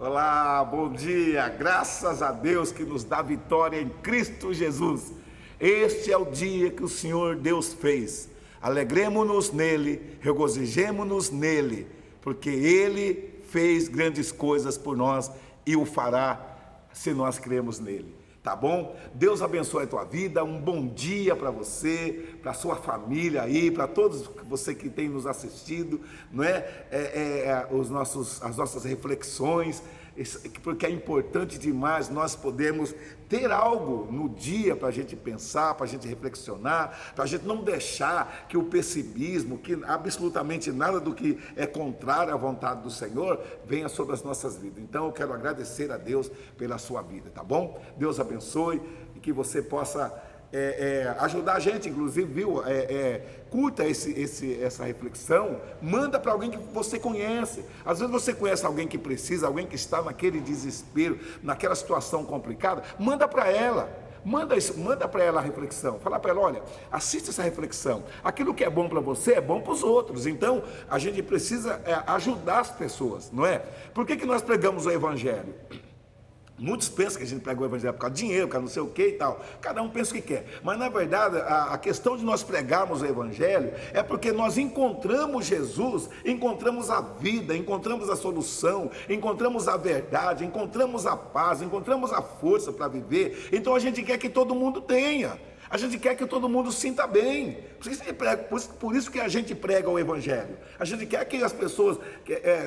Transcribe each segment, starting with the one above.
Olá, bom dia, graças a Deus que nos dá vitória em Cristo Jesus. Este é o dia que o Senhor Deus fez. Alegremo-nos nele, regozijemo-nos nele, porque ele fez grandes coisas por nós e o fará se nós cremos nele. Tá bom? Deus abençoe a tua vida, um bom dia para você, para sua família aí, para todos você que tem nos assistido, não é? As nossas reflexões, porque é importante demais nós podermos ter algo no dia para a gente pensar, para a gente reflexionar, para a gente não deixar que o pessimismo, que absolutamente nada do que é contrário à vontade do Senhor, venha sobre as nossas vidas. Então eu quero agradecer a Deus pela sua vida, tá bom? Deus abençoe e que você possa ajudar a gente, inclusive, viu? Curta essa reflexão, manda para alguém que você conhece. Às vezes você conhece alguém que precisa, alguém que está naquele desespero, naquela situação complicada, manda para ela. Manda para ela a reflexão, fala para ela, olha, assista essa reflexão, aquilo que é bom para você é bom para os outros, então a gente precisa ajudar as pessoas, não é? Por que nós pregamos o Evangelho? Muitos pensam que a gente prega o Evangelho por causa de dinheiro, por causa não sei o que e tal. Cada um pensa o que quer. Mas na verdade, a questão de nós pregarmos o Evangelho é porque nós encontramos Jesus, encontramos a vida, encontramos a solução, encontramos a verdade, encontramos a paz, encontramos a força para viver. Então a gente quer que todo mundo tenha. A gente quer que todo mundo sinta bem. Por isso que a gente prega o Evangelho. A gente quer que as pessoas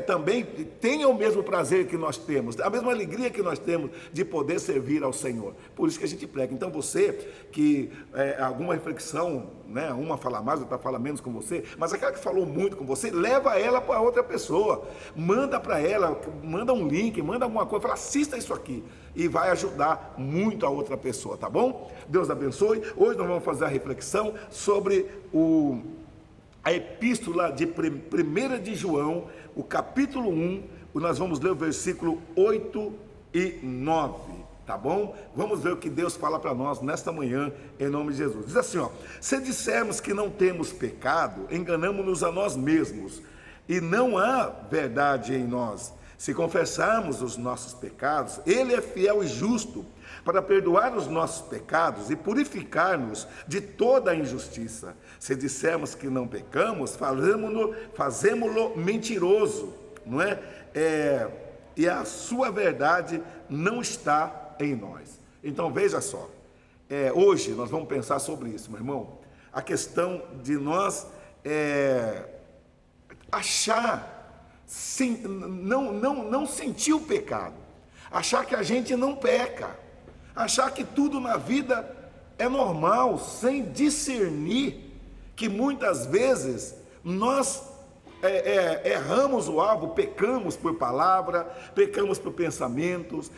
também tenham o mesmo prazer que nós temos, a mesma alegria que nós temos de poder servir ao Senhor. Por isso que a gente prega. Então você que alguma reflexão, né, uma fala mais, outra fala menos com você, mas aquela que falou muito com você, leva ela para outra pessoa. Manda para ela, manda um link, manda alguma coisa, fala, assista isso aqui. E vai ajudar muito a outra pessoa, tá bom? Deus abençoe. Hoje nós vamos fazer a reflexão sobre a epístola de 1 de João, o capítulo 1, nós vamos ler o versículo 8 e 9, tá bom? Vamos ver o que Deus fala para nós nesta manhã, em nome de Jesus. Diz assim, ó, se dissermos que não temos pecado, enganamo-nos a nós mesmos, e não há verdade em nós. Se confessarmos os nossos pecados, Ele é fiel e justo para perdoar os nossos pecados e purificar-nos de toda a injustiça. Se dissermos que não pecamos, fazemo-lo mentiroso, não é? E a sua verdade não está em nós. Então veja só, hoje nós vamos pensar sobre isso, meu irmão. A questão de nós achar, não sentir o pecado, achar que a gente não peca, achar que tudo na vida é normal, sem discernir que muitas vezes nós erramos o alvo, pecamos por palavra, pecamos por pensamentos,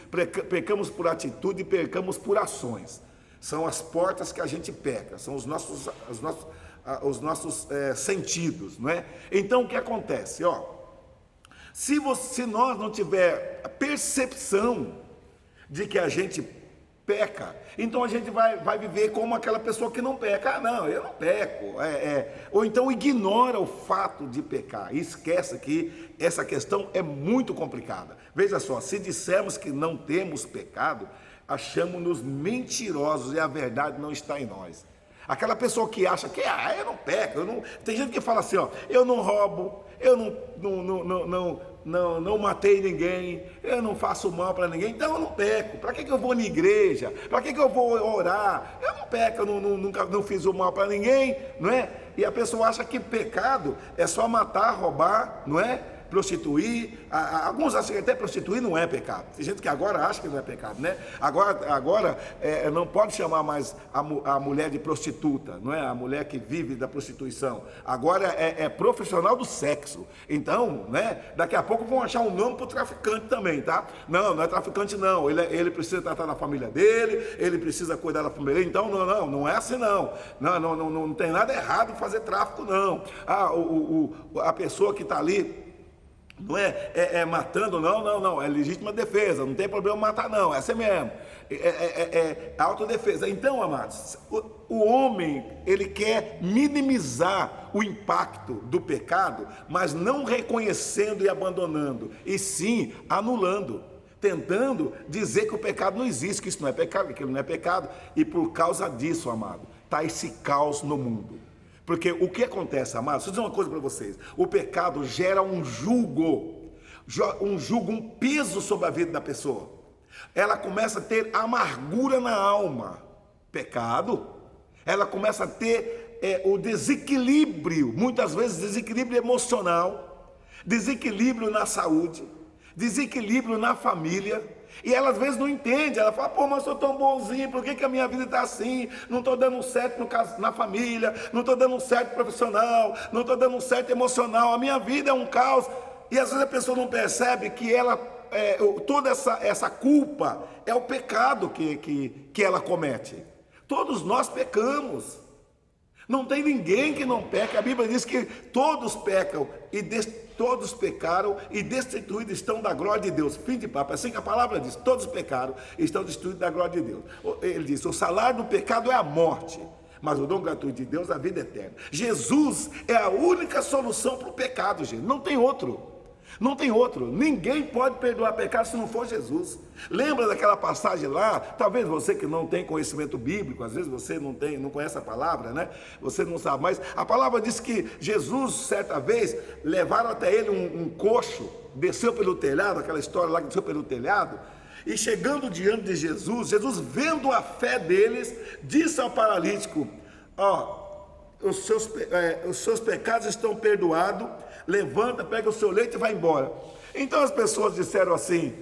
pecamos por atitude, pecamos por ações. São as portas que a gente peca, são os nossos sentidos, não é? Então o que acontece, ó? Se nós não tiver a percepção de que a gente peca, então a gente vai viver como aquela pessoa que não peca. Ah, não, eu não peco. Ou então ignora o fato de pecar e esquece que essa questão é muito complicada. Veja só, se dissermos que não temos pecado, achamos-nos mentirosos e a verdade não está em nós. Aquela pessoa que acha que eu não peco, tem gente que fala assim, ó, eu não roubo, eu não matei ninguém, eu não faço mal para ninguém, então eu não peco. Para que eu vou na igreja? Para que eu vou orar? Eu não peco, eu nunca fiz o mal para ninguém, não é? E a pessoa acha que pecado é só matar, roubar, não é? Prostituir, alguns acham que até prostituir não é pecado. Tem gente que agora acha que não é pecado, né? Agora não pode chamar mais a mulher de prostituta, não é? A mulher que vive da prostituição. Agora é profissional do sexo. Então, né? Daqui a pouco vão achar um nome para o traficante também, tá? Não é traficante não. Ele precisa tratar da família dele, ele precisa cuidar da família dele. Então, não é assim não. Não tem nada errado em fazer tráfico, não. A pessoa que está ali não é matando, não, é legítima defesa, não tem problema matar não, é assim mesmo, é autodefesa. Então, amados, o homem, ele quer minimizar o impacto do pecado, mas não reconhecendo e abandonando, e sim anulando, tentando dizer que o pecado não existe, que isso não é pecado, que aquilo não é pecado, e por causa disso, amado, está esse caos no mundo. Porque o que acontece, amado, deixa eu dizer uma coisa para vocês, o pecado gera um jugo, um peso sobre a vida da pessoa. Ela começa a ter amargura na alma, pecado. Ela começa a ter o desequilíbrio, muitas vezes desequilíbrio emocional, desequilíbrio na saúde, desequilíbrio na família, e ela às vezes não entende, ela fala, pô, mas eu sou tão bonzinho, por que a minha vida está assim? Não estou dando certo na família, não estou dando certo profissional, não estou dando certo emocional, a minha vida é um caos, e às vezes a pessoa não percebe que ela, toda essa culpa é o pecado que ela comete. Todos nós pecamos, não tem ninguém que não peque. A Bíblia diz que todos pecam todos pecaram e destituídos estão da glória de Deus. Fim de papo, assim que a palavra diz, todos pecaram e estão destituídos da glória de Deus. Ele diz, o salário do pecado é a morte, mas o dom gratuito de Deus é a vida eterna. Jesus é a única solução para o pecado, gente, não tem outro. Não tem outro, ninguém pode perdoar pecado se não for Jesus. Lembra daquela passagem lá? Talvez você que não tem conhecimento bíblico, às vezes você não conhece a palavra, né? Você não sabe, mas a palavra diz que Jesus, certa vez, levaram até ele um coxo, desceu pelo telhado, aquela história lá que desceu pelo telhado, e chegando diante de Jesus, Jesus vendo a fé deles, disse ao paralítico, os seus pecados estão perdoados, levanta, pega o seu leite e vai embora. Então as pessoas disseram assim,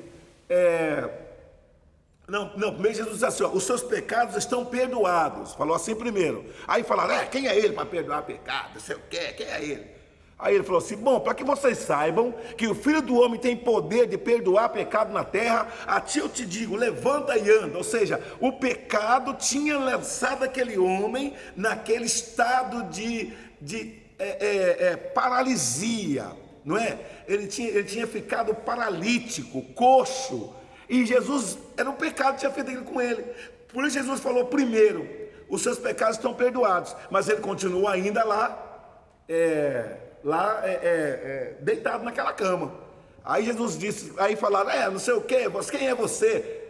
primeiro Jesus disse assim, os seus pecados estão perdoados, falou assim primeiro, aí falaram, quem é ele para perdoar pecado, não sei o que, quem é ele? Aí ele falou assim, bom, para que vocês saibam que o Filho do Homem tem poder de perdoar pecado na terra, a ti eu te digo, levanta e anda. Ou seja, o pecado tinha lançado aquele homem naquele estado de paralisia, não é? Ele tinha ficado paralítico, coxo, e Jesus, era um pecado que tinha feito aquilo com ele. Por isso Jesus falou primeiro, os seus pecados estão perdoados, mas ele continua ainda deitado naquela cama. Aí Jesus disse, aí falaram, não sei o que, quem é você?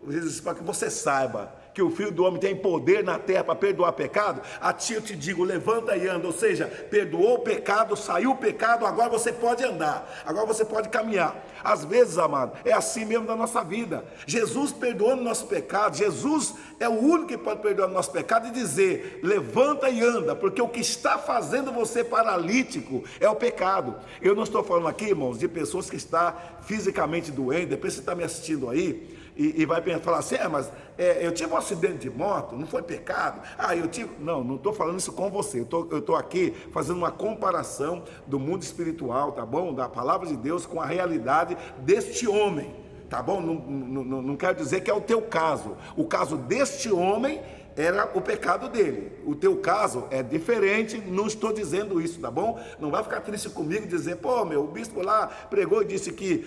Jesus disse, para que você saiba que o Filho do Homem tem poder na terra para perdoar pecado, a ti eu te digo, levanta e anda. Ou seja, perdoou o pecado, saiu o pecado, agora você pode andar, agora você pode caminhar. Às vezes, amado, é assim mesmo na nossa vida. Jesus perdoando o nosso pecado, Jesus é o único que pode perdoar o nosso pecado e dizer, levanta e anda, porque o que está fazendo você paralítico é o pecado. Eu não estou falando aqui, irmãos, de pessoas que estão fisicamente doentes. Depois você está me assistindo aí e vai falar assim, mas eu tive um acidente de moto, não foi pecado? Não estou falando isso com você, eu estou aqui fazendo uma comparação do mundo espiritual, tá bom? Da palavra de Deus com a realidade deste homem, tá bom? Não quero dizer que é o teu caso, o caso deste homem era o pecado dele, o teu caso é diferente, não estou dizendo isso, tá bom? Não vai ficar triste comigo e dizer, o bispo lá pregou e disse que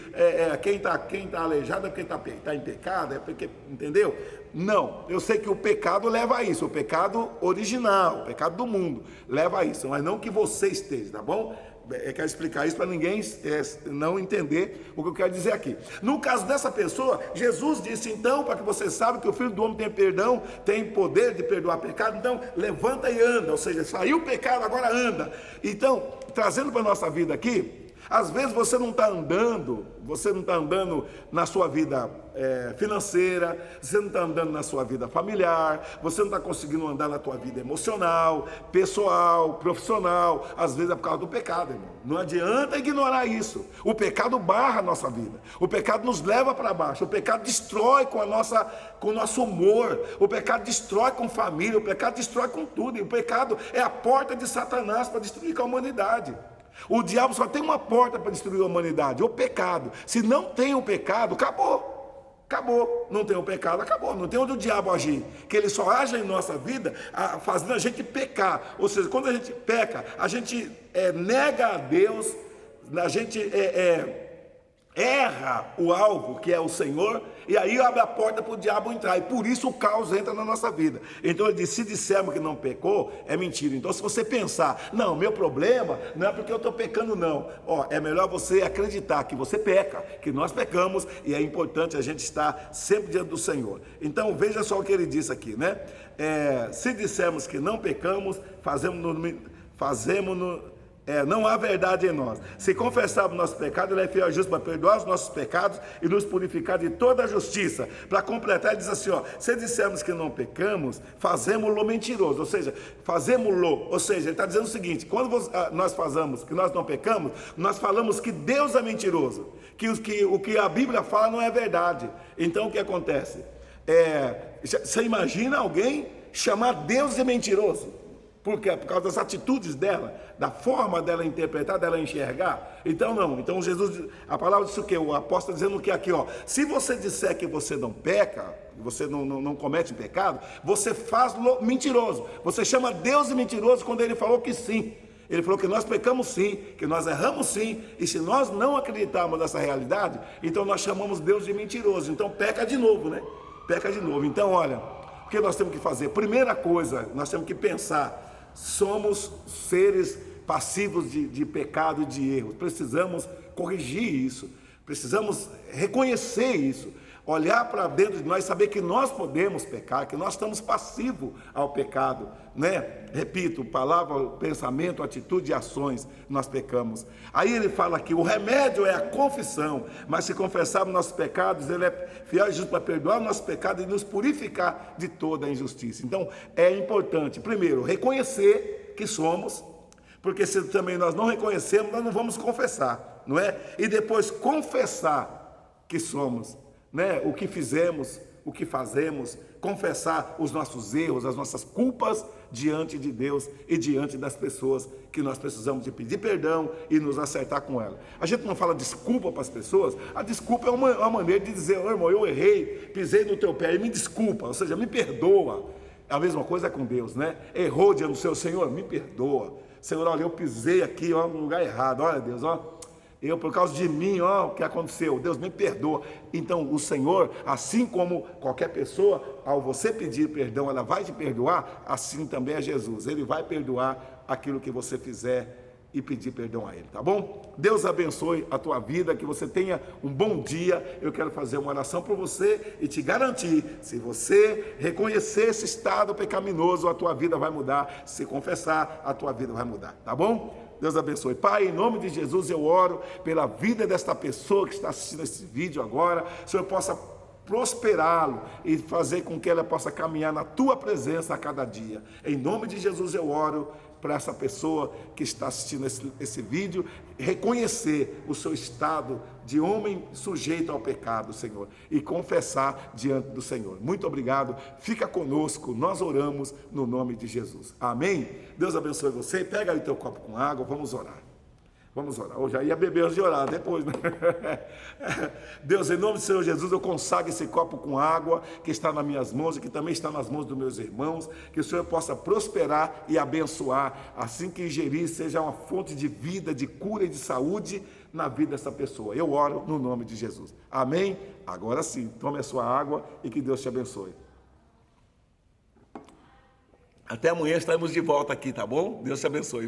quem está aleijado é porque está em pecado, é porque, entendeu? Não, eu sei que o pecado leva a isso, o pecado original, o pecado do mundo leva a isso, mas não que você esteja, tá bom? Quero explicar isso para ninguém não entender o que eu quero dizer aqui. No caso dessa pessoa, Jesus disse então, para que você saiba que o Filho do Homem tem perdão, tem poder de perdoar pecado, então levanta e anda, ou seja, saiu o pecado, agora anda. Então, trazendo para a nossa vida aqui, às vezes você não está andando na sua vida financeira, você não está andando na sua vida familiar, você não está conseguindo andar na tua vida emocional, pessoal, profissional, às vezes é por causa do pecado, irmão. Não adianta ignorar isso. O pecado barra a nossa vida, o pecado nos leva para baixo, o pecado destrói com o nosso humor, o pecado destrói com família, o pecado destrói com tudo, e o pecado é a porta de Satanás para destruir com a humanidade. O diabo só tem uma porta para destruir a humanidade, o pecado. Se não tem o pecado, acabou. Não tem o pecado, acabou. Não tem onde o diabo agir, que ele só age em nossa vida fazendo a gente pecar. Ou seja, quando a gente peca, a gente nega a Deus, a gente erra o alvo, que é o Senhor, e aí abre a porta para o diabo entrar, e por isso o caos entra na nossa vida. Então ele diz, se dissermos que não pecou, é mentira. Então se você pensar, não, meu problema não é porque eu estou pecando não, é melhor você acreditar que você peca, que nós pecamos, e é importante a gente estar sempre diante do Senhor. Então veja só o que ele disse aqui, né? Se dissermos que não pecamos, não há verdade em nós. Se confessarmos nosso pecado, Ele é fiel e justo para perdoar os nossos pecados e nos purificar de toda a justiça. Para completar, ele diz assim, se dissermos que não pecamos, fazemos-lo mentiroso, ou seja, ele está dizendo o seguinte, quando nós falamos que nós não pecamos, nós falamos que Deus é mentiroso, que o que a Bíblia fala não é verdade. Então o que acontece? Você imagina alguém chamar Deus de mentiroso? Por quê? Por causa das atitudes dela, da forma dela interpretar, dela enxergar. Então não, então Jesus, a palavra diz o quê? O apóstolo dizendo o que aqui, se você disser que você não peca, você não comete pecado, você faz mentiroso, você chama Deus de mentiroso quando ele falou que sim. Ele falou que nós pecamos sim, que nós erramos sim, e se nós não acreditarmos nessa realidade, então nós chamamos Deus de mentiroso, então peca de novo, né? Peca de novo. Então olha, o que nós temos que fazer? Primeira coisa, nós temos que pensar, somos seres passivos de pecado e de erro. Precisamos corrigir isso, precisamos reconhecer isso, olhar para dentro de nós, saber que nós podemos pecar, que nós estamos passivos ao pecado, né? Repito, palavra, pensamento, atitude e ações, nós pecamos. Aí ele fala que o remédio é a confissão, mas se confessarmos nossos pecados, ele é fiel e justo para perdoar nossos pecados e nos purificar de toda a injustiça. Então é importante, primeiro, reconhecer que somos, porque se também nós não reconhecemos, nós não vamos confessar, não é? E depois confessar que somos, né? O que fizemos, o que fazemos, confessar os nossos erros, as nossas culpas diante de Deus e diante das pessoas que nós precisamos de pedir perdão e nos acertar com ela. A gente não fala desculpa para as pessoas, a desculpa é uma maneira de dizer, irmão, eu errei, pisei no teu pé e me desculpa, ou seja, me perdoa. A mesma coisa é com Deus, né? Errou diante do seu Senhor, me perdoa. Senhor, olha, eu pisei aqui no lugar errado, olha Deus, eu, por causa de mim, o que aconteceu? Deus me perdoa. Então, o Senhor, assim como qualquer pessoa, ao você pedir perdão, ela vai te perdoar, assim também é Jesus. Ele vai perdoar aquilo que você fizer e pedir perdão a Ele, tá bom? Deus abençoe a tua vida, que você tenha um bom dia. Eu quero fazer uma oração por você e te garantir, se você reconhecer esse estado pecaminoso, a tua vida vai mudar. Se confessar, a tua vida vai mudar, tá bom? Deus abençoe. Pai, em nome de Jesus eu oro pela vida desta pessoa que está assistindo esse vídeo agora. O Senhor possa prosperá-lo e fazer com que ela possa caminhar na tua presença a cada dia. Em nome de Jesus eu oro para essa pessoa que está assistindo esse vídeo, reconhecer o seu estado de homem sujeito ao pecado, Senhor, e confessar diante do Senhor. Muito obrigado, fica conosco, nós oramos no nome de Jesus. Amém? Deus abençoe você, pega aí o teu copo com água, vamos orar. Vamos orar. Eu já ia beber antes de orar, depois, né? Deus, em nome do Senhor Jesus, eu consagro esse copo com água que está nas minhas mãos e que também está nas mãos dos meus irmãos, que o Senhor possa prosperar e abençoar, assim que ingerir seja uma fonte de vida, de cura e de saúde na vida dessa pessoa. Eu oro no nome de Jesus. Amém? Agora sim, tome a sua água e que Deus te abençoe. Até amanhã estaremos de volta aqui, tá bom? Deus te abençoe.